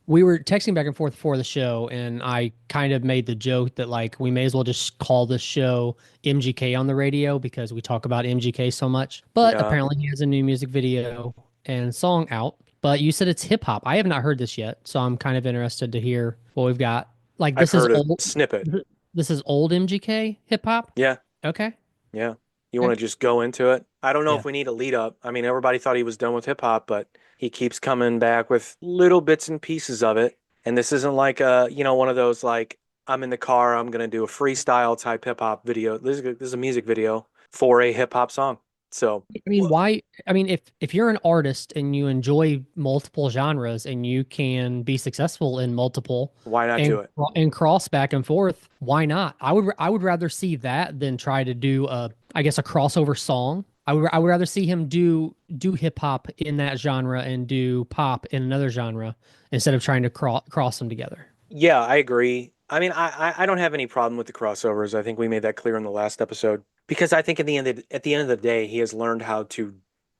We were texting back and forth before the show, and I kind of made the joke that like we may as well just call this show MGK on the radio because we talk about MGK so much. But Yeah, apparently he has a new music video and song out. But you said it's hip hop. I have not heard this yet, so I'm kind of interested to hear what we've got. Like I've this is heard a old. snippet. This is old MGK hip hop. Yeah, Okay. yeah. You want Okay. to just go into it? I don't know Yeah. if we need a lead up. I mean, everybody thought he was done with hip hop, but he keeps coming back with little bits and pieces of it. And this isn't like one of those like I'm in the car, I'm gonna do a freestyle type hip hop video. This is a music video for a hip hop song. So I mean, why? I mean, if you're an artist and you enjoy multiple genres and you can be successful in multiple why not do and it? and cross back and forth, why not? I would rather see that than try to do a I guess a crossover song. I would rather see him do hip hop in that genre and do pop in another genre instead of trying to cross them together. Yeah, I agree. I mean, I don't have any problem with the crossovers. I think we made that clear in the last episode because I think at the end of the day, he has learned how to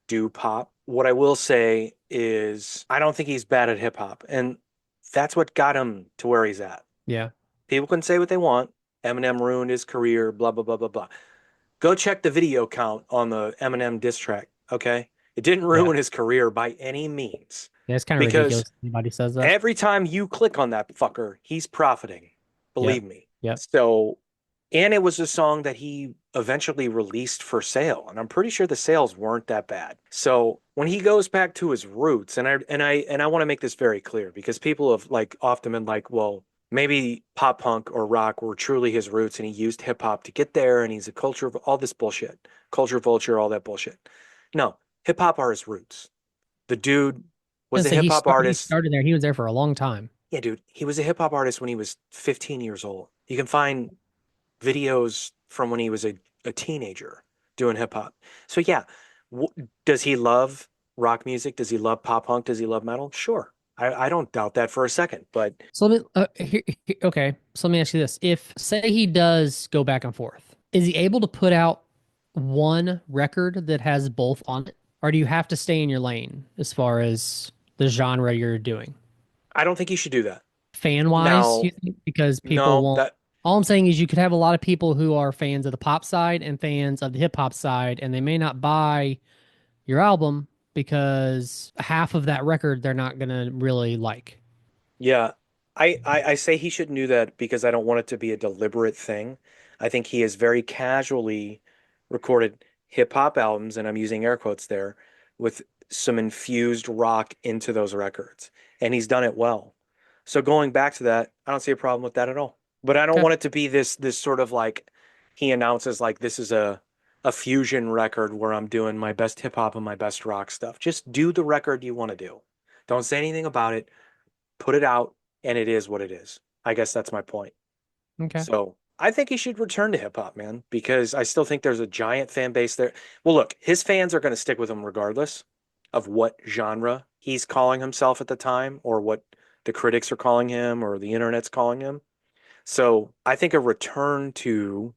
do pop. What I will say is, I don't think he's bad at hip hop, and that's what got him to where he's at. Yeah. People can say what they want. Eminem ruined his career, blah blah blah blah blah. Go check the video count on the Eminem diss track. Okay, it didn't Yeah. ruin his career by any means Yeah, it's kind of because ridiculous. Anybody says that. every time you click on that fucker, he's profiting. Yep. Believe me. Yep. So, and it was a song that he eventually released for sale, and I'm pretty sure the sales weren't that bad. So when he goes back to his roots, and I want to make this very clear because people have like often been like, well, maybe pop punk or rock were truly his roots, and he used hip hop to get there, and he's a culture of all this bullshit, culture vulture, all that bullshit. No, hip hop are his roots. The dude I was was a gonna say hip hop he artist. started there. He was there for a long time. Yeah, dude, he was a hip hop artist when he was 15 years old. You can find videos from when he was a teenager doing hip hop. So yeah, does he love rock music? Does he love pop punk? Does he love metal? Sure. I don't doubt that for a second. But So let me, okay. So let me ask you this: if say he does go back and forth, is he able to put out one record that has both on it, or do you have to stay in your lane as far as the genre you're doing? I don't think he should do that. Fan wise, Now, you think? Because people no, won't. that All I'm saying is you could have a lot of people who are fans of the pop side and fans of the hip hop side, and they may not buy your album because half of that record they're not gonna really like. yeah. I say he shouldn't do that because I don't want it to be a deliberate thing. I think he has very casually recorded hip hop albums, and I'm using air quotes there, with some infused rock into those records. And he's done it well. So going back to that, I don't see a problem with that at all. But I don't Okay. want it to be this sort of like he announces like this is a fusion record where I'm doing my best hip hop and my best rock stuff. Just do the record you want to do. Don't say anything about it. Put it out, and it is what it is. I guess that's my point. Okay. So I think he should return to hip hop, man, because I still think there's a giant fan base there. Well, look, his fans are going to stick with him regardless of what genre he's calling himself at the time or what the critics are calling him or the internet's calling him. So I think a return to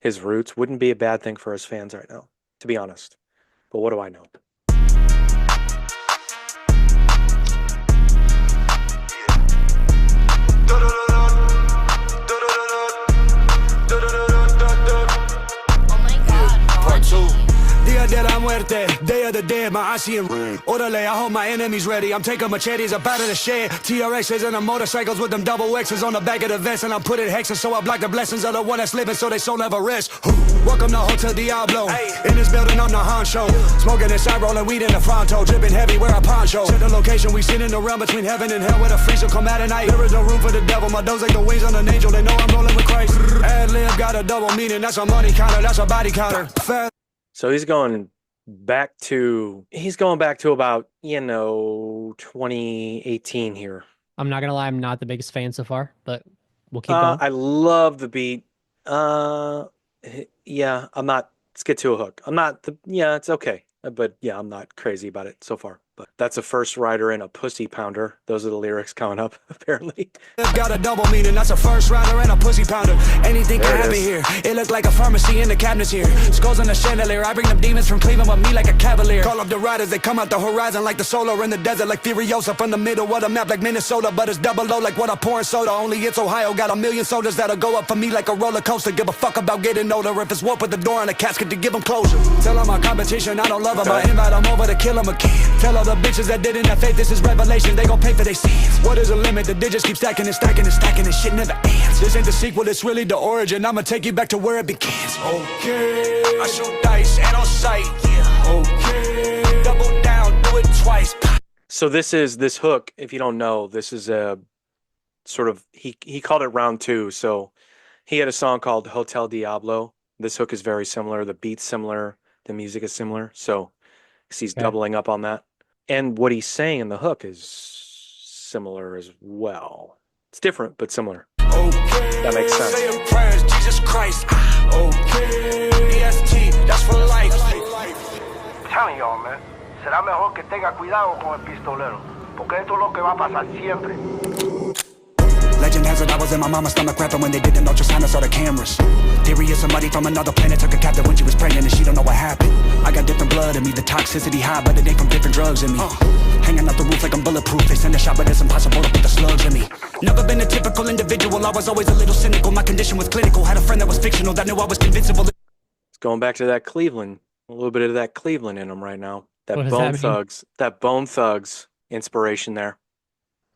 his roots wouldn't be a bad thing for his fans right now, to be honest. But what do I know? Part two. Dia de la muerte, day of the dead, my eyes see in red. Orderly, I hold my enemies ready. I'm taking machetes up out of the shed. TRXs and the motorcycles with them double X's on the back of the vest. And I'm putting hexes so I block the blessings of the one that's living so they soul never rest. Welcome to Hotel Diablo. In this building, I'm the honcho. Smoking inside, rolling weed in the fronto. Dripping heavy, wear a poncho. Set the location, we sit in the realm between heaven and hell where the freeze will come out at night. There is no room for the devil. My doze like the wings on an angel. They know I'm rolling with Christ. Ad lib got a double meaning. That's a money counter, that's a body counter. Fast. So he's going back to about, 2018 here. I'm not gonna lie, I'm not the biggest fan so far, but we'll keep going. I love the beat. Uh, yeah, I'm not. Let's get to a hook. I'm not the. Yeah, it's okay, but yeah, I'm not crazy about it so far. But that's a first rider and a pussy pounder. Those are the lyrics coming up, apparently. Got a double meaning, that's a first rider and a pussy pounder. Anything There can it happen is. here. It look like a pharmacy in the cabinets here. Skulls on the chandelier. I bring them demons from Cleveland with me like a cavalier. Call up the riders, they come out the horizon like the solar in the desert, like Furiosa from the middle of the map like Minnesota. But it's double O like what I pour in soda. Only it's Ohio. Got a million soldiers that'll go up for me like a roller coaster. Give a fuck about getting older. If it's warp with the door and a casket to give them closure. Tell all my competition I don't love them. I invite them over to kill them again. Tell all the bitches that didn't have faith this is revelation. They gon' pay for their sins. What is the limit? The digits keep stacking and stacking and stacking and shit never ends. This ain't the sequel, it's really the origin. I'ma take you back to where it begins. Okay, I shoot dice and on sight. Yeah. Okay, double down, do it twice. So this hook, if you don't know, this is a sort of, he called it round two. So he had a song called Hotel Diablo. This hook is very similar. The beat's similar. The music is similar. So he's doubling up on that. And what he's saying in the hook is similar as well. It's different, but similar. Okay, that makes sense. Saying prayers, Jesus Christ. Okay, EST, that's for life. Telling y'all, man, será mejor que tenga cuidado con el pistolero, porque esto es lo que va a pasar siempre. Legend has it I was in my mama's stomach rapping when they did an ultrasound and saw the cameras. Theory is somebody from another planet took a captive when she was pregnant and she don't know what happened. I got different blood in me, the toxicity high, but it ain't from different drugs in me. Hanging out the roof like I'm bulletproof, they send a shot but it's impossible to put the slugs in me. Never been a typical individual, I was always a little cynical, my condition was clinical. Had a friend that was fictional that knew I was convincible. It's going back to that Cleveland, a little bit of that Cleveland in him right now. What That does Bone that mean? Thugs, that Bone Thugs inspiration there.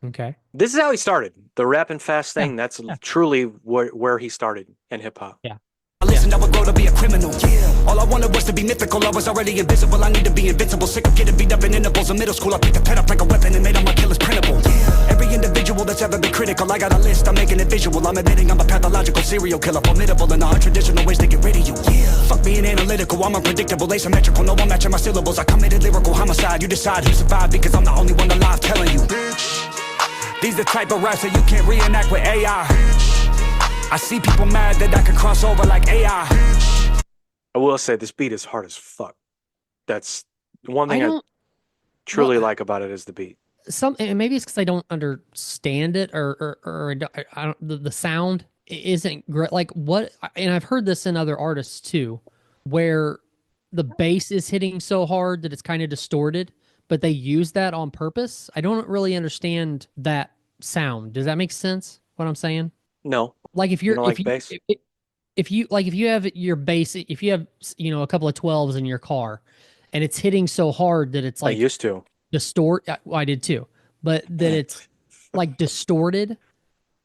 Okay. This is how he started. The rap and fast thing, Yeah, that's truly where he started in hip hop. Yeah. I listened, I would grow to be a criminal. Yeah. All I wanted was to be mythical. I was already invisible. I need to be invincible. Sick of getting beat up in intervals. In middle school, I picked a pen up like a weapon and made all my killers printable. Yeah. Every individual that's ever been critical, I got a list. I'm making it visual. I'm admitting I'm a pathological serial killer, formidable in the untraditional ways to get rid of you. Yeah. Fuck being analytical. I'm unpredictable, asymmetrical. No, I'm matching my syllables. I committed lyrical homicide. You decide who survived because I'm the only one alive telling you. Bitch. These the type of raps that you can't reenact with AI. I see people mad that I can cross over like AI. I will say this beat is hard as fuck. That's one thing I don't- truly well, like about it is the beat. And maybe it's because I don't understand it or I don't, the sound isn't great. Like what, and I've heard this in other artists too, where the bass is hitting so hard that it's kind of distorted, but they use that on purpose. I don't really understand that sound. Does that make sense? What I'm saying? No, Like if you you're don't like bass? if you have your bass, if you have a couple of 12s in your car, and it's hitting so hard that it's I like used to. well, I did too, but that it's like distorted,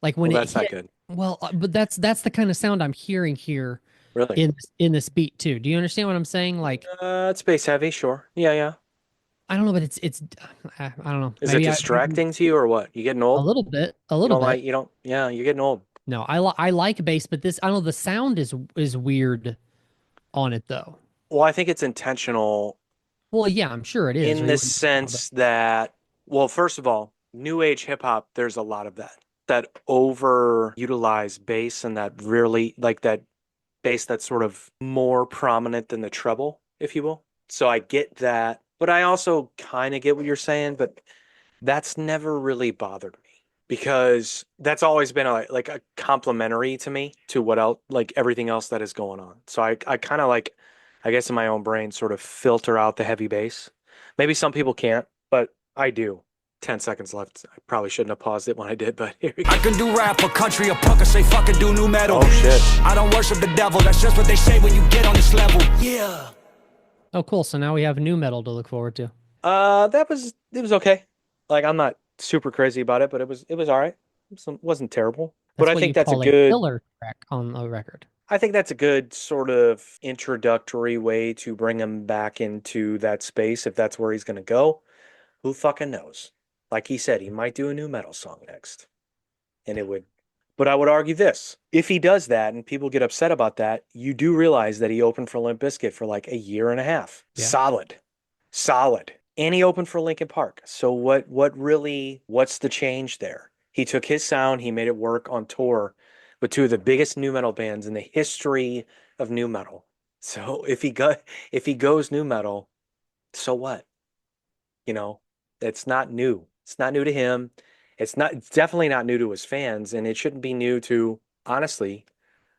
like when Well, it that's not hit, good. well, but that's the kind of sound I'm hearing here Really? in this beat too. Do you understand what I'm saying? Like It's bass heavy, sure. Yeah. I don't know, but it's I don't know. Is it Maybe distracting to you or what? You getting a old? little bit, Yeah, you're getting old. No, I like bass, but this, I don't know, the sound is weird on it though. Well, I think it's intentional Well, yeah, I'm sure it is. or in you the wouldn't- sense that, well, first of all, new age hip hop, there's a lot of that overutilized bass and that really like that bass that's sort of more prominent than the treble, if you will. So I get that, but I also kind of get what you're saying, but that's never really bothered me because that's always been like a complimentary to me to what else, like everything else that is going on. So I kind of like, I guess in my own brain, sort of filter out the heavy bass. Maybe some people can't, but I do. 10 seconds left. I probably shouldn't have paused it when I did, but here we go. I can do rap or country or punk or say fucking do new metal. Oh, shit. I don't worship the devil. That's just what they say when you get on this level. Yeah. Oh, cool. So now we have new metal to look forward to. It was okay. Like I'm not super crazy about it, but it was all right. It wasn't terrible. But That's I what think you that's a call good filler track on a record. I think that's a good sort of introductory way to bring him back into that space if that's where he's going to go. Who fucking knows? Like he said, he might do a new metal song next. And it would, but I would argue this. If he does that and people get upset about that, you do realize that he opened for Limp Bizkit for like a year and a half. Yeah. Solid. And he opened for Linkin Park. So what's the change there? He took his sound, he made it work on tour with two of the biggest new metal bands in the history of new metal. So if he goes new metal, so what? It's not new. It's not new to him. It's definitely not new to his fans, and it shouldn't be new to, honestly,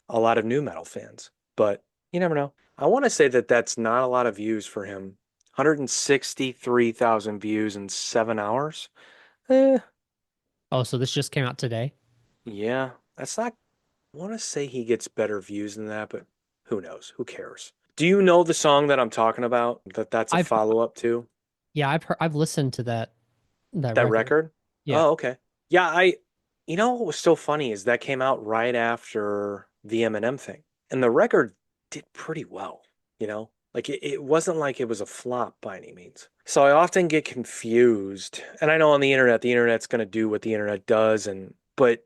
a lot of new metal fans. But you never know. I want to say that that's not a lot of views for him. 163,000 views in 7 hours. Eh, Oh, so this just came out today? yeah, that's not. I want to say he gets better views than that, but who knows? Who cares? Do you know the song that I'm talking about? That's a I've follow-up to yeah, I've listened to that that record. record? Yeah. Oh, okay. Yeah, you know what was so funny is that came out right after the Eminem thing. And the record did pretty well, you know? Like it wasn't like it was a flop by any means. So I often get confused. And I know on the internet's going to do what the internet does but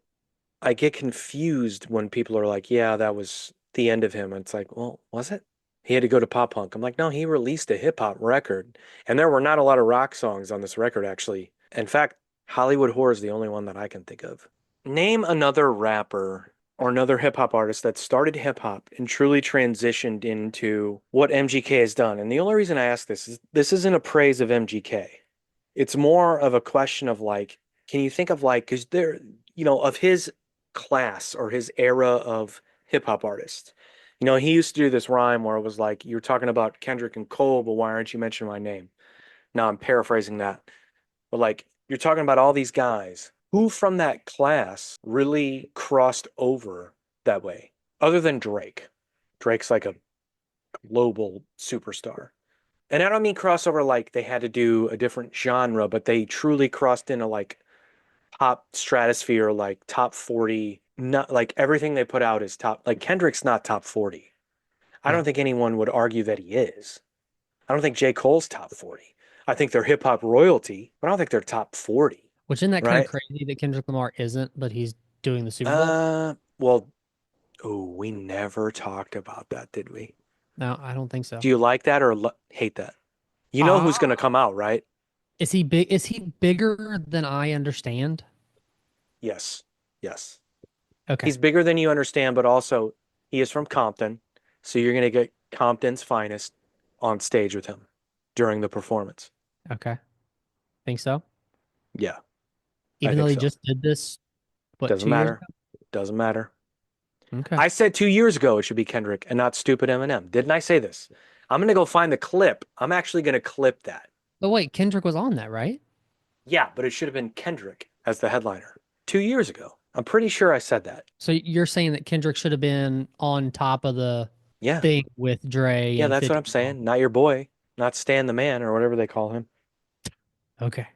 I get confused when people are like, "Yeah, that was the end of him." And it's like, "Well, was it?" He had to go to pop punk. I'm like, "No, he released a hip hop record." And there were not a lot of rock songs on this record actually. In fact, Hollywood Whore is the only one that I can think of. Name another rapper or another hip hop artist that started hip hop and truly transitioned into what MGK has done. And the only reason I ask this isn't a praise of MGK. It's more of a question of like, can you think of like, because there, of his class or his era of hip hop artists. He used to do this rhyme where it was like, you were talking about Kendrick and Cole, but why aren't you mentioning my name? Now I'm paraphrasing that. But like, you're talking about all these guys who from that class really crossed over that way, other than Drake. Drake's like a global superstar. And I don't mean crossover like they had to do a different genre, but they truly crossed into like top stratosphere, like top 40. Not like everything they put out is top. Like Kendrick's not top 40. I Yeah. don't think anyone would argue that he is. I don't think J. Cole's top 40. I think they're hip hop royalty, but I don't think they're top 40, Which isn't that kind of right? crazy that Kendrick Lamar isn't, but he's doing the Super Bowl? Well, oh, we never talked about that, did we? No, I don't think so. Do you like that or hate that? You know who's going to come out, right? Is he big? Is he bigger than I understand? Yes. Yes. Okay. He's bigger than you understand, but also he is from Compton. So you're going to get Compton's finest on stage with him during the performance. Okay. Think so? Yeah, I Even though think he so. just did this, what, Doesn't 2 years matter. Doesn't matter. ago? Okay. I said 2 years ago it should be Kendrick and not stupid Eminem. Didn't I say this? I'm going to go find the clip. I'm actually going to clip that. But wait, Kendrick was on that, right? Yeah, but it should have been Kendrick as the headliner 2 years ago. I'm pretty sure I said that. So you're saying that Kendrick should have been on top of the Yeah. thing with Dre Yeah, and that's what 50 I'm saying. Not your boy, not Stan the Man or whatever they call him. Okay.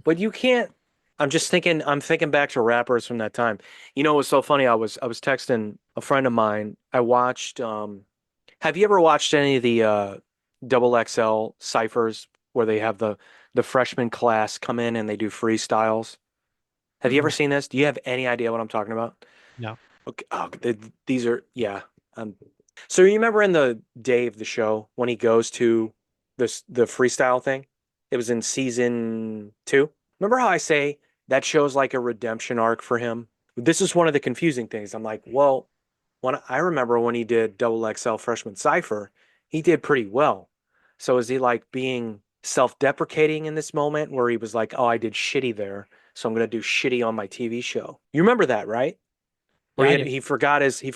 But you can't. I'm thinking back to rappers from that time. You know, it was so funny. I was texting a friend of mine. I watched have you ever watched any of the double XL ciphers where they have the freshman class come in and they do freestyles? Have you ever seen this? Do you have any idea what I'm talking about? No. Okay. Oh, these are, yeah. So you remember in the day of the show when he goes to the freestyle thing? It was in season 2. Remember how I say that shows like a redemption arc for him? This is one of the confusing things. I'm like, well, when I remember when he did Double XL Freshman Cypher, he did pretty well. So is he like being self-deprecating in this moment where he was like, oh, I did shitty there, so I'm gonna do shitty on my TV show? You remember that, right? Where Yeah, I do. he forgot he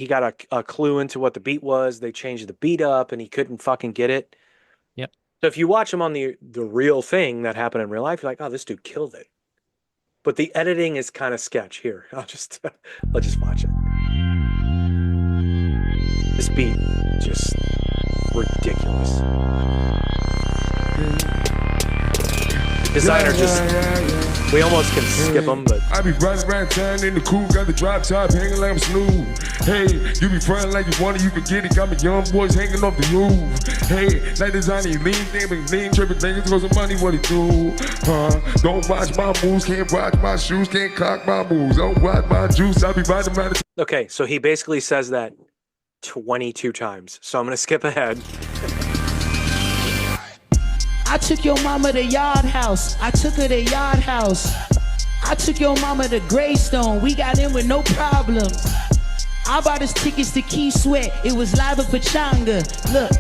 got a clue into what the beat was. They changed the beat up and he couldn't fucking get it. Yep. So if you watch him on the real thing that happened in real life, you're like, oh, this dude killed it. But the editing is kind of sketch. Here, let's just watch it. This beat just ridiculous. Designer we almost can skip them, but I be riding around town in the coupe, got the drop top hanging like I'm Snoop. Hey, you be frontin' like you want it, you can get it. Got me young boys hanging off the roof. Hey, like designer, lean, damn, lean, tripping, thinking goes some money, what he do? Don't watch my moves, can't watch my shoes, can't cock my moves. Don't watch my juice, I be riding around the okay, so he basically says that 22 times. So I'm gonna skip ahead. I took your mama to Yard House. I took her to Yard House. I took your mama to Greystone. We got in with no problems. I bought us tickets to Key Sweat. It was live at Pachanga. Look,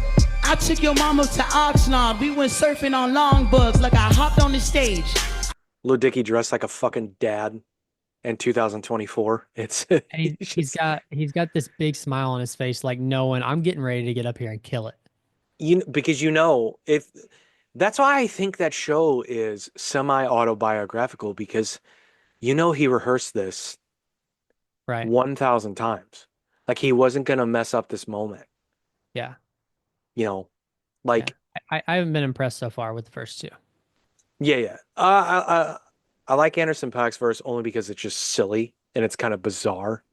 I took your mama to Oxnard. We went surfing on longboards like I hopped on the stage. Lil Dicky dressed like a fucking dad in 2024. It's And it's he's just- got this big smile on his face, like knowing I'm getting ready to get up here and kill it. because if that's why I think that show is semi-autobiographical, because he rehearsed this Right. 1,000 times. Like he wasn't gonna mess up this moment. Yeah. Like I haven't been impressed so far with the first two. yeah. I like Anderson .Paak's verse only because it's just silly and it's kind of bizarre,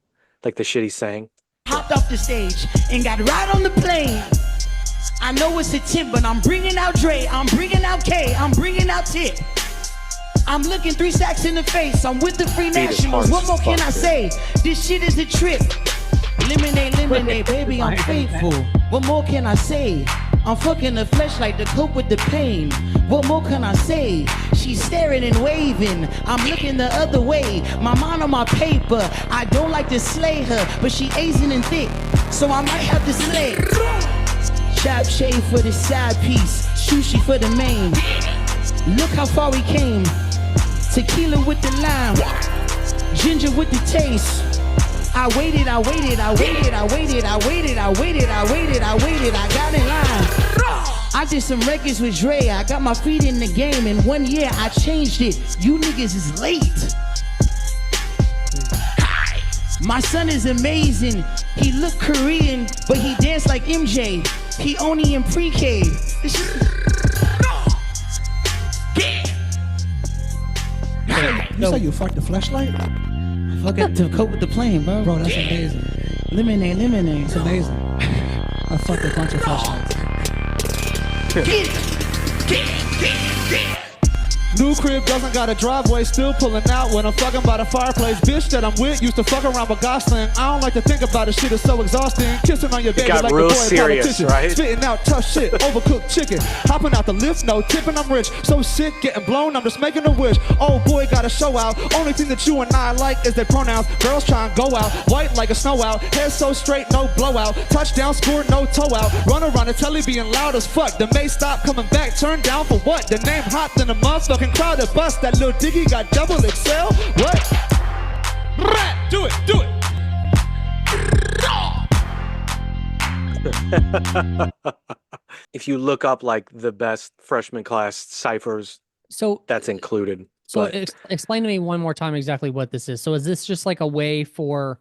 like the shit he's saying. Hopped off the stage and got right on the plane. I know it's a tip, but I'm bringing out Dre, I'm bringing out K, I'm bringing out Tip. I'm looking 3 stacks in the face. I'm with the Free Beat is Nationals. hard What as more can fuck, I say? This shit is a trip. Lemonade, baby, I'm faithful. What more can I say? I'm fucking the fleshlight to cope with the pain. What more can I say? She's staring and waving. I'm looking the other way. My mind on my paper. I don't like to slay her, but she Asian and thick, so I might have to slay. Chop shave for the side piece, sushi for the main. Look how far we came. Tequila with the lime, ginger with the taste. I waited, I got in line. I did some records with Dre, I got my feet in the game. In 1 year, I changed it. You niggas is late. My son is amazing. He look Korean, but he dance like MJ. He only in pre-K. You say you fucked the flashlight? Fuck it to cope with the plane, bro. Bro, that's amazing. Lemonade. It's amazing. I fucked a bunch of flashlights. New crib doesn't got a driveway, still pulling out when I'm fucking by the fireplace. Bitch that I'm with used to fuck around with Gosling. I don't like to think about it, shit is so exhausting. Kissing on your baby got like real the boy serious, politician. right? Spitting out tough shit, overcooked chicken. Hopping out the lift, no tipping, I'm rich. So sick, getting blown, I'm just making a wish. Oh boy, got a show out. Only thing that you and I like is their pronouns. Girls try and go out, white like a snow out. Head so straight, no blowout. Touchdown, score, no toe out. Run around the telly being loud as fuck. The May stop coming back, turn down for what? The name hot than a motherfucking crowd that bust. That little Diggy got double XL. What? Do it. If you look up like the best freshman class ciphers, So that's included. So But explain to me one more time exactly what this is. So is this just like a way for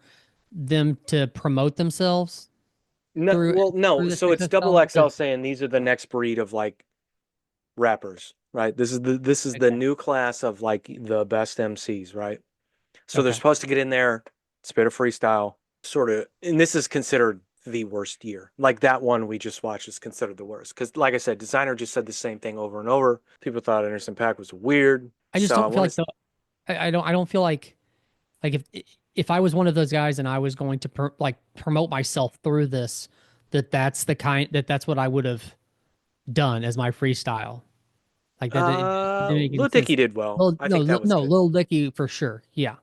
them to promote themselves? no, through the so it's success double of XL the- saying these are the next breed of like rappers, right? This is the new class of like the best MCs, right? So they're Okay. supposed to get in there, spit a freestyle, sort of, and this is considered the worst year. Like that one we just watched is considered the worst because, like I said, Designer just said the same thing over and over. People thought Anderson .Paak was weird. I just So don't feel like I don't feel like if I was one of those guys and I was going to promote myself through this, that's what I would have done as my freestyle. Like that. Didn't make any Lil sense. Dicky did well. Lil, I think that was good. Lil Dicky for sure. Yeah.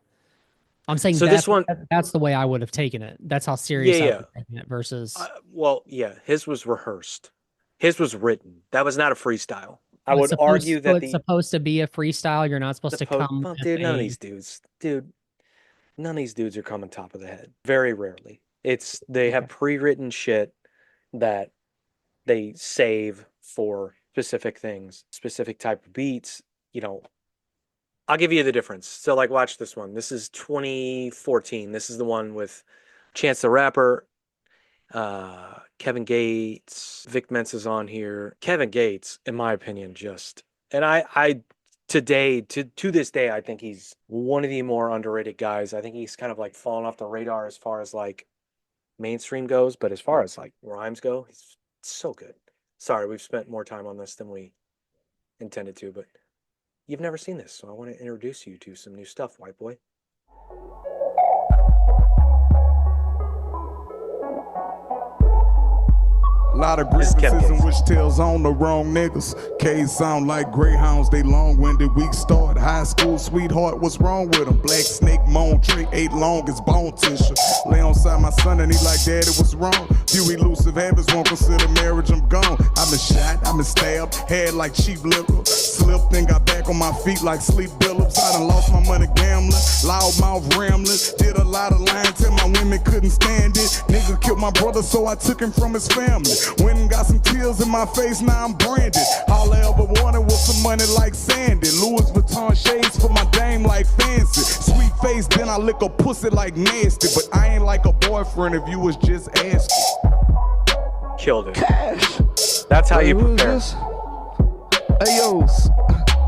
I'm saying So this one- that's the way I would have taken it. That's how serious I Yeah, would have taken it versus Well, yeah, his was rehearsed. His was written. That was not a freestyle. I So would it's supposed- argue so that it's supposed to be a freestyle. You're not supposed to come. well, with dude, none of a- these dudes, none of these dudes are coming top of the head. Very rarely. They have pre-written shit that they save for specific things, specific type of beats. I'll give you the difference. So, like, watch this one. This is 2014. This is the one with Chance the Rapper, Kevin Gates, Vic Mensa is on here. Kevin Gates, in my opinion, and I today to this day, I think he's one of the more underrated guys. I think he's kind of like fallen off the radar as far as like mainstream goes, but as far as like rhymes go, he's so good. Sorry, we've spent more time on this than we intended to, but you've never seen this, so I want to introduce you to some new stuff, white boy. Lot of This is Kevin grievances in Gates. which tells on the wrong niggas. K's sound like greyhounds, they long-winded. Weak start, high school sweetheart, what's wrong with them? Black snake, moan, trick, 8 long as bone tissue. Lay on side my son and he like, daddy, what's wrong? Few elusive habits won't consider marriage, I'm gone. I've been shot, I've been stabbed, head like cheap liquor. Slipped and got back on my feet like sleep billups. I done lost my money gambling, loud mouth rambling. Did a lot of lying till my women couldn't stand it. Nigga killed my brother, so I took him from his family. Went and got some tears in my face, now I'm branded. All I ever wanted was some money like Sandy. Louis Vuitton shades for my dame like fancy. Sweet face, then I lick a pussy like nasty. But I ain't like a boyfriend if you was just asking. Killed it. Cash. That's how you Who's prepare. this? Hey, yo.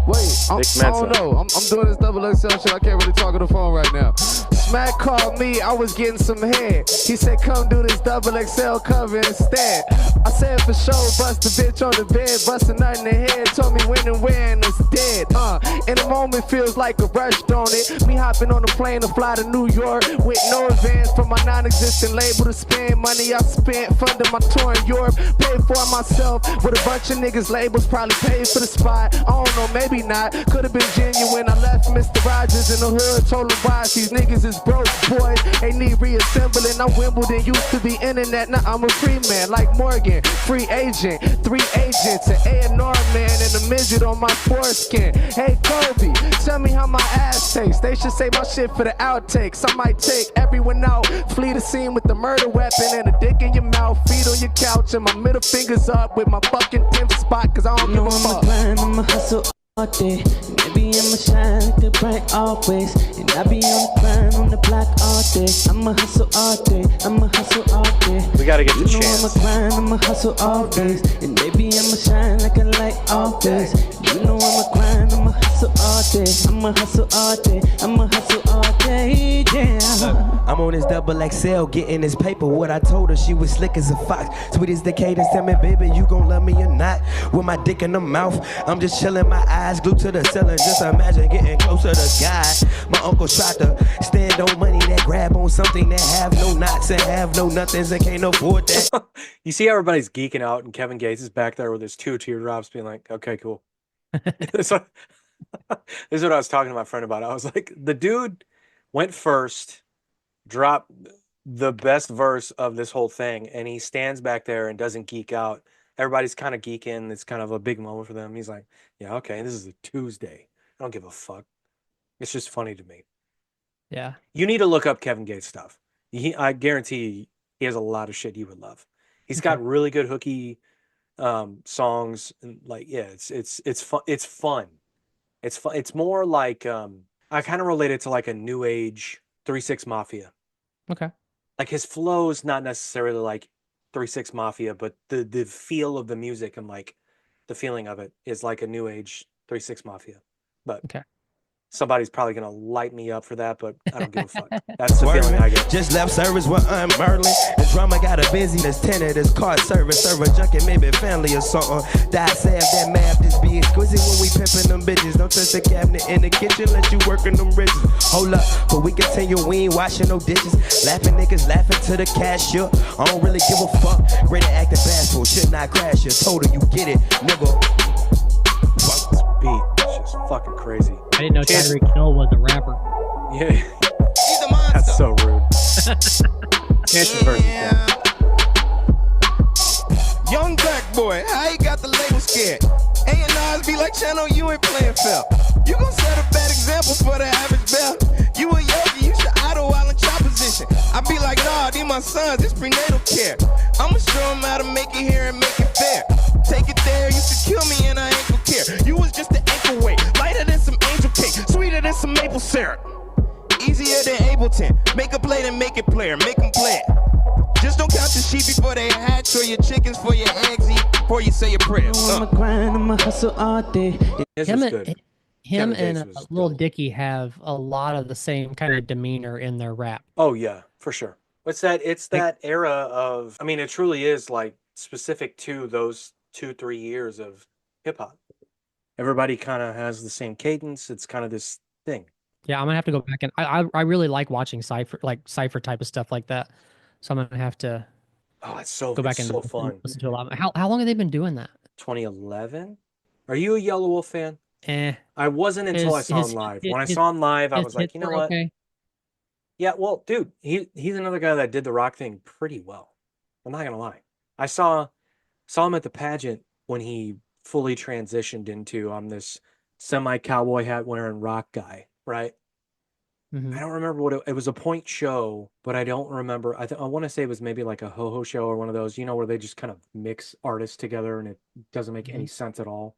Wait, I don't know. I'm doing this double XL shit. I can't really talk on the phone right now. Smack called me, I was getting some head. He said, come do this double XL cover instead. I said, for sure, bust the bitch on the bed, bust a nut in the head, told me when and where, and it's dead. In the moment feels like a rush, don't it? Me hopping on a plane to fly to New York with no advance from my non-existent label to spend money I spent, funding my tour in Europe, paid for it myself with a bunch of niggas labels, probably paid for the spot. I don't know, maybe not. Could have been genuine. I left Mr. Rogers in the hood, told him why these niggas is broke, boys. They need reassembling. I'm Wimbledon, used to be internet. Now I'm a free man, like Morgan, free agent, 3 agents, an A&R man, and a midget on my foreskin. Hey Kobe, tell me how my ass tastes. They should say my shit for the outtakes. I might take everyone out, flee the scene with the murder weapon and a dick in your mouth, feet on your couch, and my middle fingers up with my fucking pimp spot, cause I don't give a fuck. I'ma hustle all day, maybe I'ma shine like the bright always, and I be on the grind on the block all day. I'ma hustle all day, I'ma hustle all day. We gotta get the You know chance. I'ma grind, I'ma hustle all days, and maybe I'ma shine like a light always. You know I'ma grind, I'ma hustle all day, I'ma hustle all day, I'ma hustle all day, yeah. I'm on this double XL getting this paper. What I told her, she was slick as a fox, sweet as the cadence. Tell me, baby, you gon' love me or not? With my dick in the mouth, I'm just chilling, my eyes glued to the ceiling. Just imagine getting closer to God. My uncle tried to stand on money that grab on something that have no knots and have no nothings and can't afford that. You see everybody's geeking out, and Kevin Gates is back there with his 2 teardrops being like, okay, cool. This is what I was talking to my friend about. I was like, the dude went first, dropped the best verse of this whole thing, and he stands back there and doesn't geek out. Everybody's kind of geeking. It's kind of a big moment for them. He's like, yeah, okay, this is a Tuesday. I don't give a fuck. It's just funny to me. Yeah. You need to look up Kevin Gates stuff. I guarantee he has a lot of shit you would love. He's got really good hooky songs, and like, yeah, it's fun. It's fun. It's fun. It's more like I kind of relate it to like a new age 3-6 Mafia. Okay. Like his flow's not necessarily like 3-6 Mafia, but the feel of the music and like the feeling of it is like a new age 3-6 Mafia. But Okay. somebody's probably gonna light me up for that, but I don't give a fuck. That's the feeling I get. Just left service with I'm Merlin. The drummer got a busy, this tenant, this card service, server junkie, maybe family or something. Die save that math, just be exquisite when we pimping them bitches. Don't touch the cabinet in the kitchen unless you working them riches. Hold up, but we continue, we ain't washing no dishes. Laughing niggas laughing to the cashier. I don't really give a fuck. Greater acting bashful, should not crash you. Told her you get it, nigga. Fuck this beat. It's just fucking crazy. I didn't know Tyreek Hill was a rapper. Yeah. He's a monster. That's so rude. Chance's verse is dope. Young black boy, how you got the label scared? A&Rs be like, Channel, you ain't playing fair. You gon' set a bad example for the average bear. You a yogi, you should idle while in chop position. I be like, nah, these my sons, it's prenatal care. I'ma show them how to make it here and make it fair. Take it there, you should kill me and I ain't gon' care. You was just an ankle weight, lighter than some angel cake, sweeter than some maple syrup. Easier than Ableton, make a play then make it player, make them play it. Just don't count your sheep before they hatch or your chickens for your eggs eat before you say your prayers. I'ma grind, I'ma hustle all day. This Him was and good. him Kevin and Gates was Lil dope. Dicky have a lot of the same kind of demeanor in their rap. Oh yeah, for sure. It's that era of, I mean, it truly is like specific to those 2-3 years of hip hop. Everybody kind of has the same cadence. It's kind of this thing. Yeah, I'm gonna have to go back and I really like watching Cypher type of stuff like that. So I'm gonna have to Oh, Go back it's and so fun. listen to a lot. How long have they been doing that? 2011. Are you a Yellow Wolf fan? Eh, I wasn't until I saw him live. When I saw him live, I his was like, hits you know were what? okay. Yeah, well, dude, he's another guy that did the rock thing pretty well. I'm not gonna lie. I saw him at the pageant when he fully transitioned into I'm this semi cowboy hat wearing rock guy, right? I Hmm. don't remember what it was a point show, but I don't remember. I want to say it was maybe like a ho ho show or one of those, where they just kind of mix artists together and it doesn't make Hmm. any sense at all.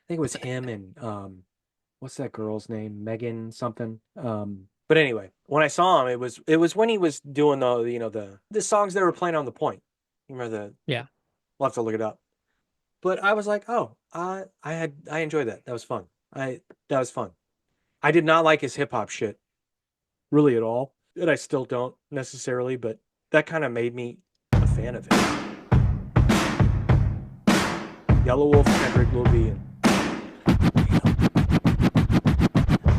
I think it was him and what's that girl's name? Megan something. But anyway, when I saw him, it was when he was doing the songs they were playing on the point. You remember the? Yeah. We'll have to look it up. But I was like, oh, I enjoyed that. That was fun. That was fun. I did not like his hip hop shit really at all, and I still don't necessarily. But that kind of made me a fan of it. Yellow Wolf, Kendrick, Lil B, and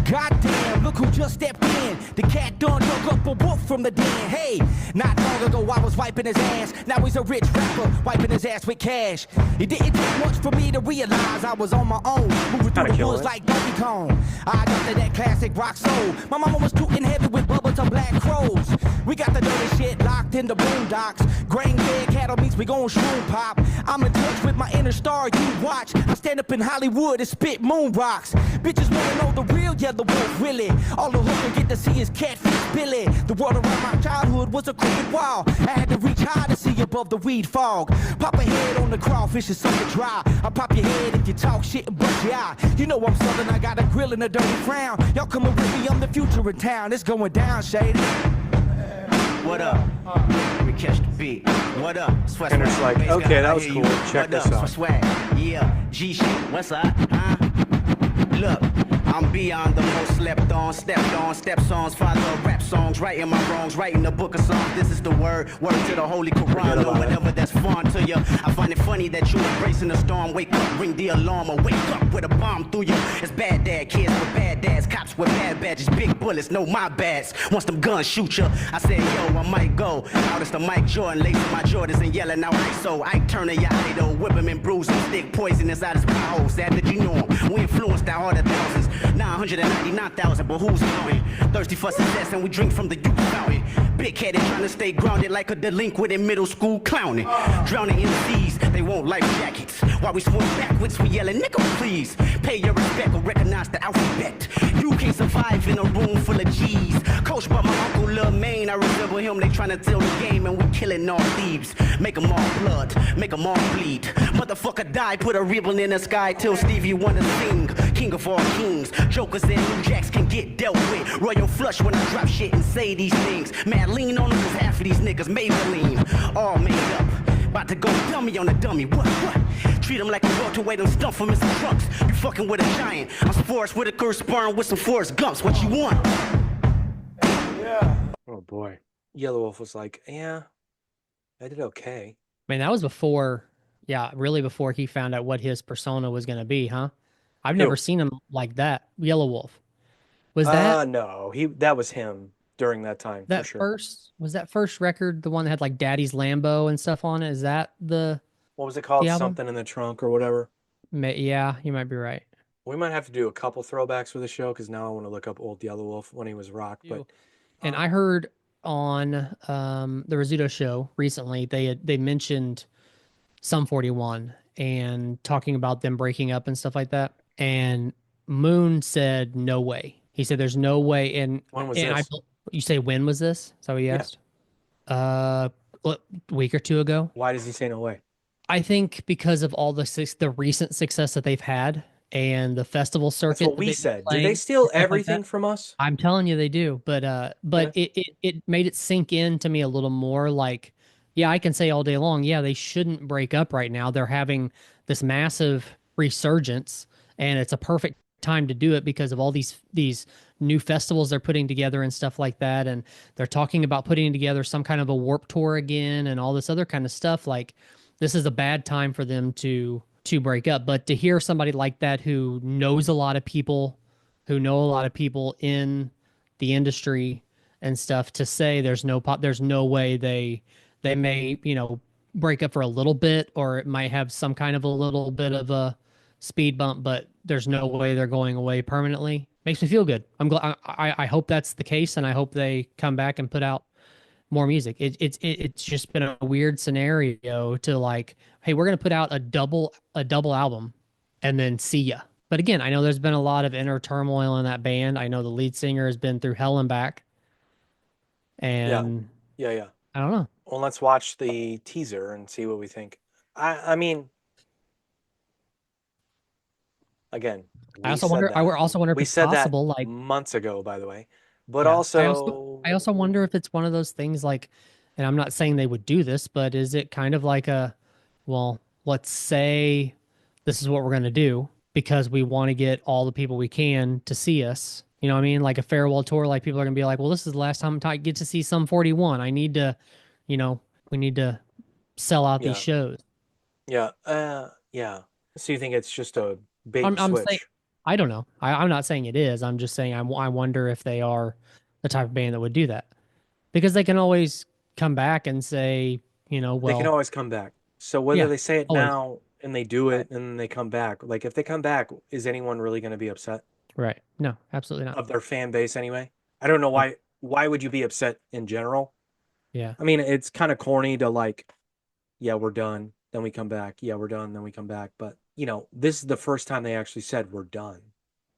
Goddamn, look who just stepped in. The cat done dug up a wolf from the den. Hey, not long ago I was wiping his ass. Now he's a rich rapper, wiping his ass with cash. It didn't take much for me to realize I was on my own, moving through the woods like Donkey Kong. I got to that classic rock soul. My mama was tooting heavy with bubbles to black crows. We got the dirty shit locked in the boondocks. Grain fed cattle meats, we gon' shroom pop. I'm in touch with my inner star, you watch. I stand up in Hollywood and spit moon rocks. Bitches wanna know the real Yellow Wolf, really. All the hook and get to see is catfish Billy. The world around my childhood was a crooked wall. I had to reach high to see above the weed fog. Pop a head on the crawfish and something dry. I pop your head if you talk shit and bust your eye. You know I'm southern, I got a grill and a dirty frown. Y'all coming with me, I'm the future in town. It's going down, shady. What up? We catch the beat. What up? Sweat, and it's like, okay, that was cool. Check this out. Swag. Yeah, G shit. What's up? Huh? Look, I'm beyond the most slept on, stepped on, step songs, father of rap songs, writing my wrongs, writing a book of songs. This is the word to the Holy Quran, or whatever that's fun to you. I find it funny that you embracing the storm. Wake up, ring the alarm, or wake up with a bomb through you. It's bad dad, kids with bad dads, cops with bad badges, big bullets, know my bads. Once them guns shoot you, I said, yo, I might go. Out as the Mike Jordan, lacing my Jordans and yelling out ISO. I turn a your idol, whip him and bruise him, stick poison inside his mouth. Sad that you know him. We influenced that heart of thousands. 999,000, but who's counting? Thirsty for success and we drink from the youth fountain. Big headed trying to stay grounded like a delinquent in middle school clowning. Drowning in the seas, they want life jackets. While we swim backwards, we yelling, nigga, please. Pay your respect or recognize the alphabet. You can't survive in a room full of G's. Coached by my uncle Lil Maine, I resemble him. They trying to tell the game and we killing all thieves. Make them all blood, make them all bleed. Motherfucker die, put a ribbon in the sky till Stevie wanna sing. King of all kings, jokers and new jacks can get dealt with. Royal flush when I drop shit and say these things. Mad lean on them cause half of these niggas Maybelline. All made up. About to go dummy on a dummy. What? Treat him like a welterweight and stump him in some trunks. You fucking with a giant. I'm Forrest Whitaker sparring with some Forrest Gumps. What you want? Oh boy. Yellow Wolf was like, yeah, I did okay. Man, that was before, yeah, really before he found out what his persona was going to be, huh? I've never seen him like that. Yellow Wolf. Was that No, that was him during that time for sure. was that first record the one that had like Daddy's Lambo and stuff on it? Is that the What was it called? album? Something in the Trunk or whatever. Yeah, you might be right. We might have to do a couple throwbacks for the show because now I want to look up old Yellow Wolf when he was rock. But And I heard on the Rizzuto show recently they mentioned Sum 41 and talking about them breaking up and stuff like that. And Moon said no way. He said there's no way. And when was and this? You say when was this? Is that what you asked? A week or two ago. Why does he say no way? I think because of all the recent success that they've had and the festival circuit. That's what we said. Do they steal everything from us? I'm telling you they do. But it made it sink in to me a little more like, yeah, I can say all day long, yeah, they shouldn't break up right now. They're having this massive resurgence and it's a perfect time to do it because of all these new festivals they're putting together and stuff like that. And they're talking about putting together some kind of a Warped Tour again and all this other kind of stuff. Like, this is a bad time for them to break up. But to hear somebody like that who knows a lot of people, who know a lot of people in the industry and stuff, to say there's no way they They may, break up for a little bit, or it might have some kind of a little bit of a speed bump, but there's no way they're going away permanently. Makes me feel good. I'm glad. I hope that's the case, and I hope they come back and put out more music. It's just been a weird scenario to like, hey, we're gonna put out a double album, and then see ya. But again, I know there's been a lot of inner turmoil in that band. I know the lead singer has been through hell and back, and Yeah. I don't know. Well, let's watch the teaser and see what we think. I mean, again, I also wonder. I also wonder if we it's said that possible, like, months ago, by the way. But yeah. also, I also wonder if it's one of those things like, and I'm not saying they would do this, but is it kind of like a, well, let's say this is what we're going to do because we want to get all the people we can to see us. You know what I mean? Like a farewell tour, like people are going to be like, well, this is the last time I get to see Sum 41. I need to, we need to sell out these shows. Yeah. So you think it's just a bait and I'm switch? saying, I don't know. I'm not saying it is. I'm just saying I wonder if they are the type of band that would do that, because they can always come back and say, well, they can always come back. So whether they say it always. now and they do it and then they come back, like if they come back, is anyone really going to be upset? Right. No, absolutely not. Of their fan base anyway. I don't know why. Why would you be upset in general? Yeah. I mean, it's kind of corny to like, yeah, we're done. Then we come back. Yeah, we're done. Then we come back. But, this is the first time they actually said we're done.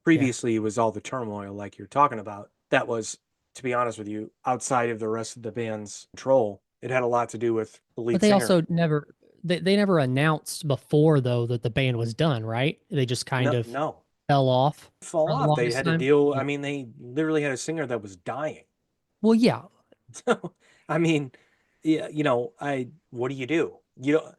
Previously, it was all the turmoil like you're talking about. That was, to be honest with you, outside of the rest of the band's control. It had a lot to do with the lead But they singer. also never, they never announced before, though, that the band was done, right? They just kind of fell off. They had to deal. I mean, they literally had a singer that was dying. Well, yeah. So, I mean, yeah, what do you do?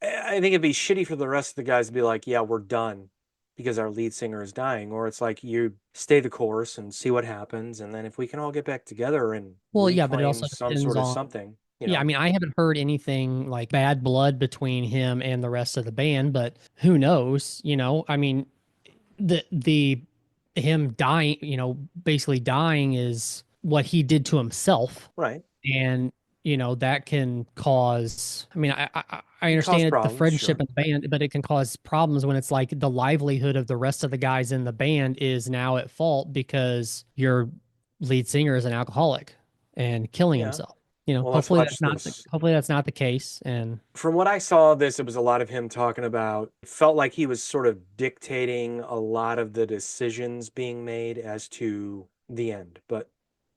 I think it'd be shitty for the rest of the guys to be like, yeah, we're done because our lead singer is dying. Or it's like you stay the course and see what happens. And then if we can all get back together and but it also some depends sort of on something. Yeah, I mean, I haven't heard anything like bad blood between him and the rest of the band, but who knows? I mean, him dying, basically dying is what he did to himself, right? And that can cause. I mean, I understand the friendship in the band, but it can cause problems when it's like the livelihood of the rest of the guys in the band is now at fault because your lead singer is an alcoholic and killing himself. Hopefully that's not the case. And from what I saw of this, it was a lot of him talking about, it felt like he was sort of dictating a lot of the decisions being made as to the end. But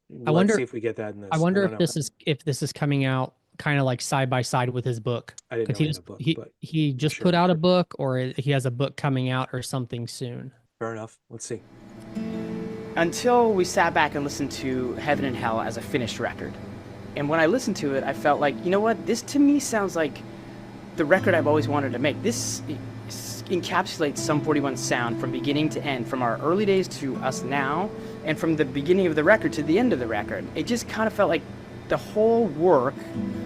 let's see if we get that in this. I wonder if this is coming out kind of like side by side with his book. I didn't know he had a book, he just put out a book, or he has a book coming out or something soon. Fair enough. Let's see. Until we sat back and listened to Heaven and Hell as a finished record. And when I listened to it, I felt like, you know what? This to me sounds like the record I've always wanted to make. This encapsulates Sum 41's sound from beginning to end, from our early days to us now, and from the beginning of the record to the end of the record. It just kind of felt like the whole work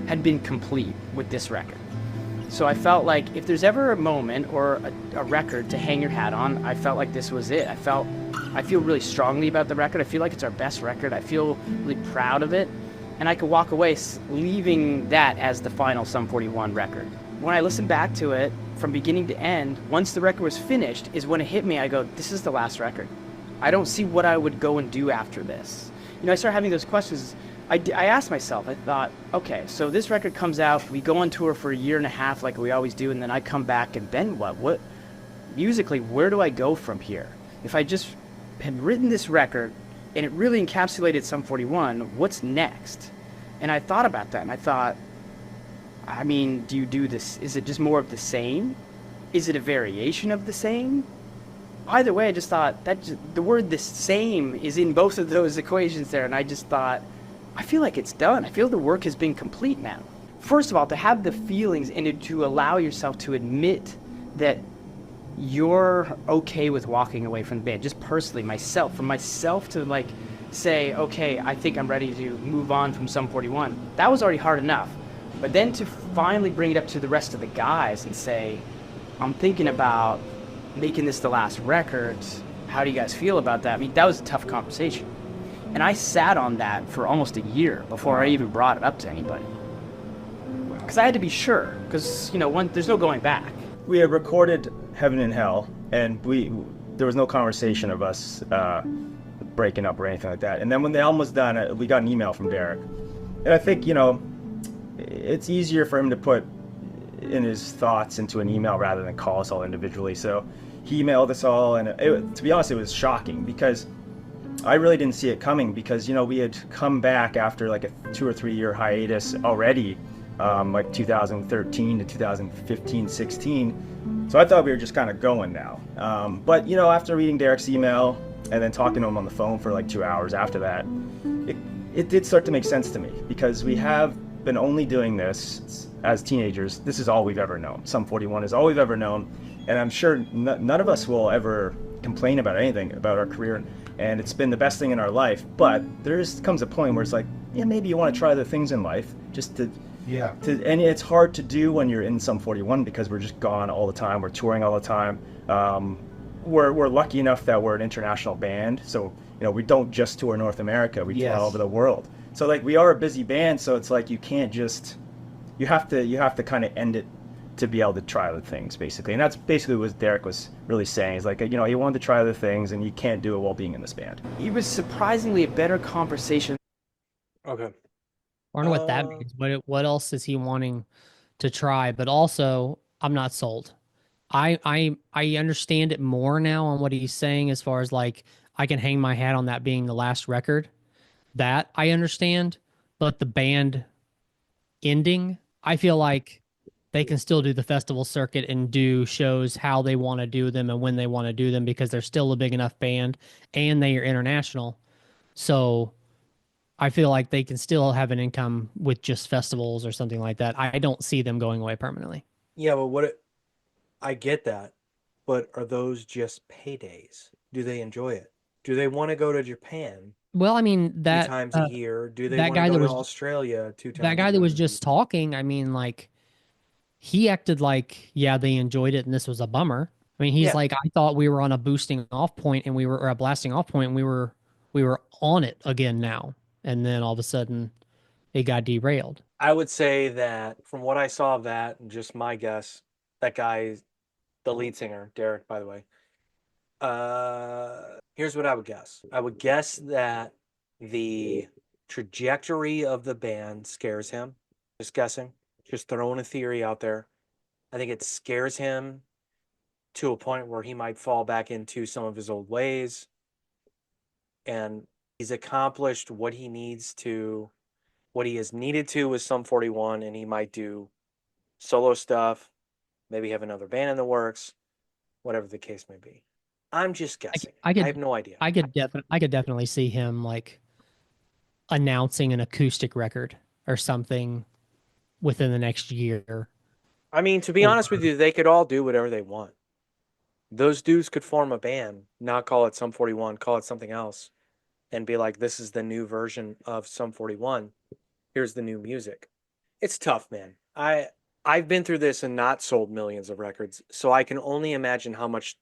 had been complete with this record. So I felt like if there's ever a moment or a record to hang your hat on, I felt like this was it. I feel really strongly about the record. I feel like it's our best record. I feel really proud of it. And I could walk away leaving that as the final Sum 41 record. When I listened back to it from beginning to end, once the record was finished is when it hit me. I go, this is the last record. I don't see what I would go and do after this. I started having those questions. I asked myself, I thought, okay, so this record comes out, we go on tour for a year and a half like we always do, and then I come back, and then what? What musically, where do I go from here? If I just had written this record and it really encapsulated Sum 41, what's next? And I thought about that, and I thought, I mean, do you do this? Is it just more of the same? Is it a variation of the same? Either way, I just thought that the word "the same" is in both of those equations there, and I just thought, I feel like it's done. I feel the work has been complete now. First of all, to have the feelings and to allow yourself to admit that you're okay with walking away from the band, just personally, for myself to like say, okay, I think I'm ready to move on from Sum 41, that was already hard enough. But then to finally bring it up to the rest of the guys and say, I'm thinking about making this the last record. How do you guys feel about that? I mean, that was a tough conversation. And I sat on that for almost a year before I even brought it up to anybody. because I had to be sure, because there's no going back. We had recorded Heaven and Hell, and there was no conversation of us breaking up or anything like that. And then when the album was done, we got an email from Derek, and I think it's easier for him to put in his thoughts into an email rather than call us all individually. So he emailed us all, and to be honest, it was shocking because I really didn't see it coming, because we had come back after like a 2 or 3 year hiatus already, like 2013 to 2015, 16. So I thought we were just kind of going now. But after reading Derek's email and then talking to him on the phone for like 2 hours after that, it did start to make sense to me, because we have been only doing this as teenagers. This is all we've ever known. Sum 41 is all we've ever known, and I'm sure none of us will ever complain about anything about our career, and it's been the best thing in our life. But there comes a point where it's like, yeah, maybe you want to try other things in life, just to and it's hard to do when you're in Sum 41, because we're just gone all the time. We're touring all the time. We're lucky enough that we're an international band, so we don't just tour North America. We tour all over the world. So like, we are a busy band, so it's like you can't just, you have to kind of end it to be able to try other things, basically. And that's basically what Derek was really saying. He's like, he wanted to try other things, and you can't do it while being in this band. It was surprisingly a better conversation. Okay. I don't know what that means. What else is he wanting to try? But also, I'm not sold. I understand it more now on what he's saying, as far as like, I can hang my hat on that being the last record. That I understand, but the band ending, I feel like they can still do the festival circuit and do shows how they want to do them and when they want to do them, because they're still a big enough band and they are international. So I feel like they can still have an income with just festivals or something like that. I don't see them going away permanently. Yeah, but I get that, but are those just paydays? Do they enjoy it? Do they want to go to Japan Well, I mean, 2 times a year? Do they that want to guy go that to was Australia 2 times that a guy that year? was just talking, I mean, like, he acted like, yeah, they enjoyed it and this was a bummer. I mean, he's Yeah. like, I thought we were on a boosting off point and or a blasting off point, and we were on it again now. And then all of a sudden it got derailed. I would say that from what I saw of that, and just my guess, that guy, the lead singer, Derek, by the way, here's what I would guess. I would guess that the trajectory of the band scares him. Just guessing, just throwing a theory out there. I think it scares him to a point where he might fall back into some of his old ways. And he's accomplished what he has needed to with Sum 41, and he might do solo stuff, maybe have another band in the works, whatever the case may be. I'm just guessing. I have no idea. I could definitely see him like announcing an acoustic record or something within the next year. I mean, to be honest with you, they could all do whatever they want. Those dudes could form a band, not call it Sum 41, call it something else, and be like, this is the new version of Sum 41. Here's the new music. It's tough, man. I've been through this and not sold millions of records, so I can only imagine how much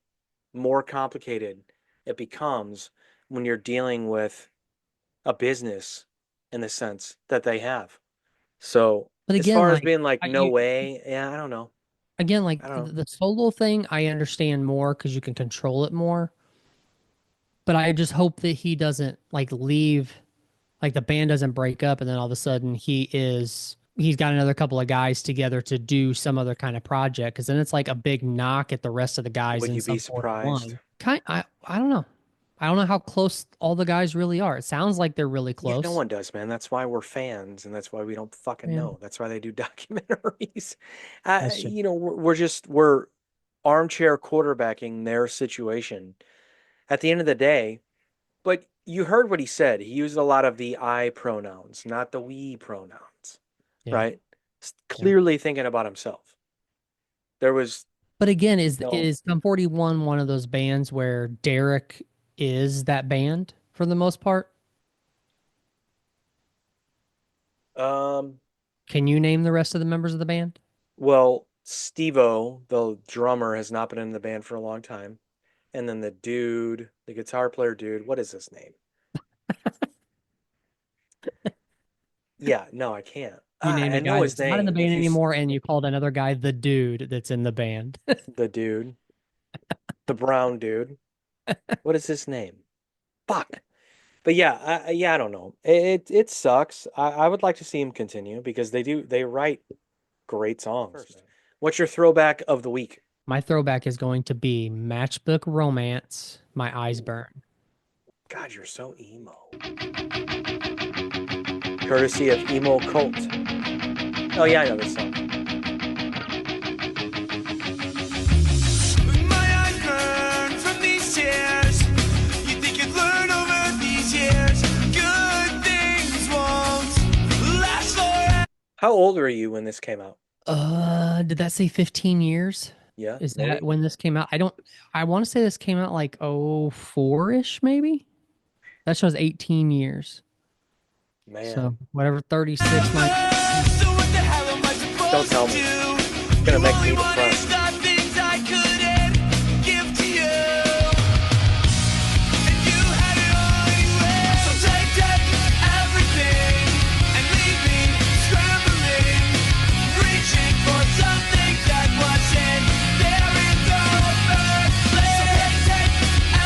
more complicated it becomes when you're dealing with a business in the sense that they have. So, But again, as far as like, being like, no way, yeah, I don't know. Again, like I don't know. the solo thing, I understand more because you can control it more. But I just hope that he doesn't like leave, like the band doesn't break up, and then all of a sudden he's got another couple of guys together to do some other kind of project, because then it's like a big knock at the rest of the guys. Would in you be Sum 41. surprised? I don't know. I don't know how close all the guys really are. It sounds like they're really Yeah, close. no one does, man. That's why we're fans, and that's why we don't fucking Yeah. know. That's why they do documentaries. That's true. We're armchair quarterbacking their situation at the end of the day. But you heard what he said. He used a lot of the I pronouns, not the we pronouns, Yeah. right? Clearly thinking about himself. There was, But again, No. is Sum 41 one of those bands where Derek is that band for the most part? Can you name the rest of the members of the band? well, Steve-O, the drummer, has not been in the band for a long time. And then the guitar player dude, what is his name? Yeah, no, I can't. You named I a know guy his that's not in the name. band If you anymore, and you called another guy the dude that's in the band. the dude, the brown dude. What is his name? Fuck. But yeah, I don't know. It sucks. I would like to see him continue because they write great songs. What's your throwback of the week? My throwback is going to be Matchbook Romance, My Eyes Burn. God, you're so emo. Courtesy of Emo Cult. Oh yeah, I know this song. My eyes burn from these tears. You think you'd learn over these years. Good things won't last forever. How old were you when this came out? Did that say 15 years? Yeah, Is maybe? that when this came out? I want to say this came out like 04-ish, maybe? That shows 18 years. Man. So whatever, 36, So what the hell am I supposed Don't tell to me. do? It's gonna make You me only wanted depressed. the things I couldn't give to you. And you had it all anyway. So take everything and leave me scrambling, reaching for something that wasn't there in the first place. So take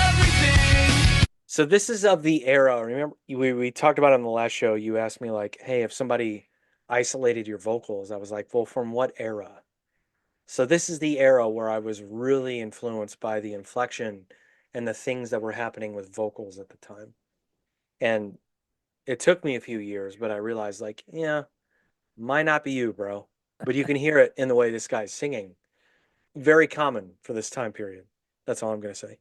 everything. So this is of the era. Remember, we talked about it on the last show. You asked me like, "Hey, if somebody isolated your vocals," I was like, "Well, from what era?" So this is the era where I was really influenced by the inflection and the things that were happening with vocals at the time. And it took me a few years, but I realized like, yeah, might not be you, bro. But you can hear it in the way this guy's singing. Very common for this time period. That's all I'm gonna say.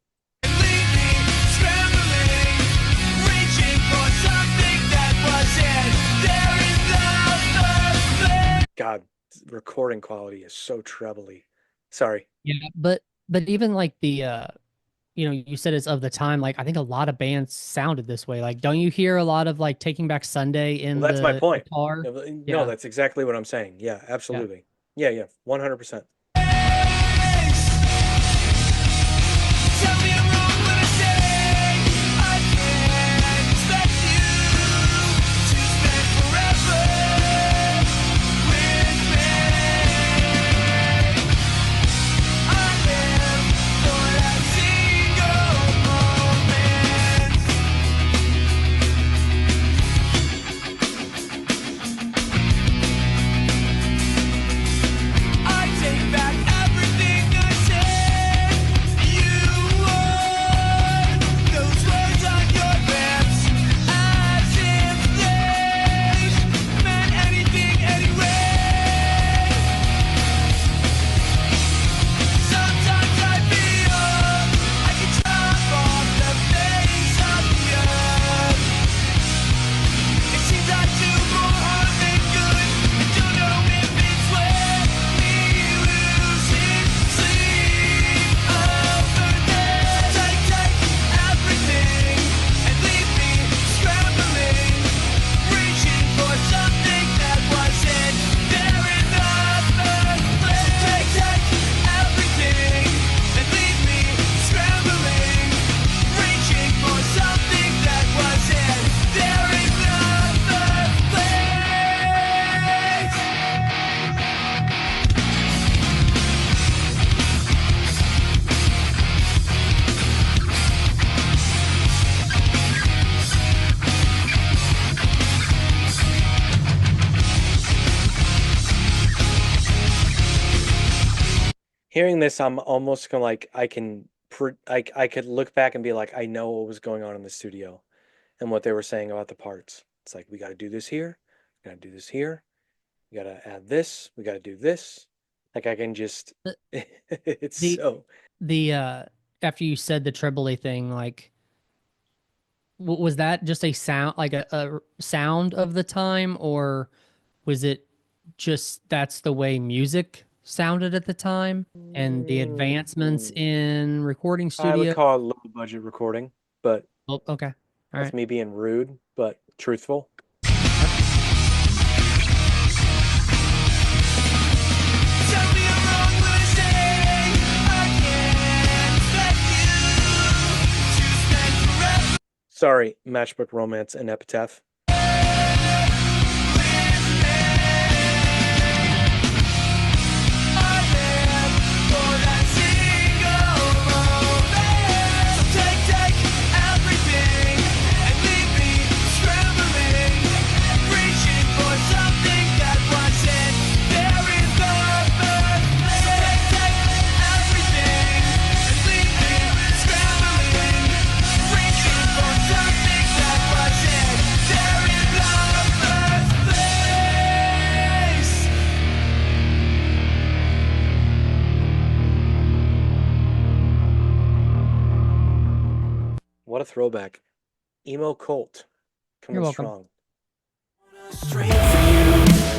God, recording quality is so trebly. Sorry. Yeah, but even like you said it's of the time. Like I think a lot of bands sounded this way. Like, don't you hear a lot of like Taking Back Sunday in Well, that's my the point. guitar? No, Yeah. that's exactly what I'm saying. Yeah, absolutely. Yeah, 100%. Hearing this, I'm almost kind of like I could look back and be like, I know what was going on in the studio and what they were saying about the parts. It's like, we got to do this here, we got to do this here, we got to add this, we got to do this. Like I can just, it's so. After you said the trebly thing, like, was that just a sound, like a sound of the time, or was it just that's the way music sounded at the time and the advancements in recording I studio? would call it low budget recording, but Oh, okay. All that's right. me being rude, but truthful. Sorry, Matchbook Romance and Epitaph. what a throwback. Emo Cult. Coming You're welcome. strong. Straight for you.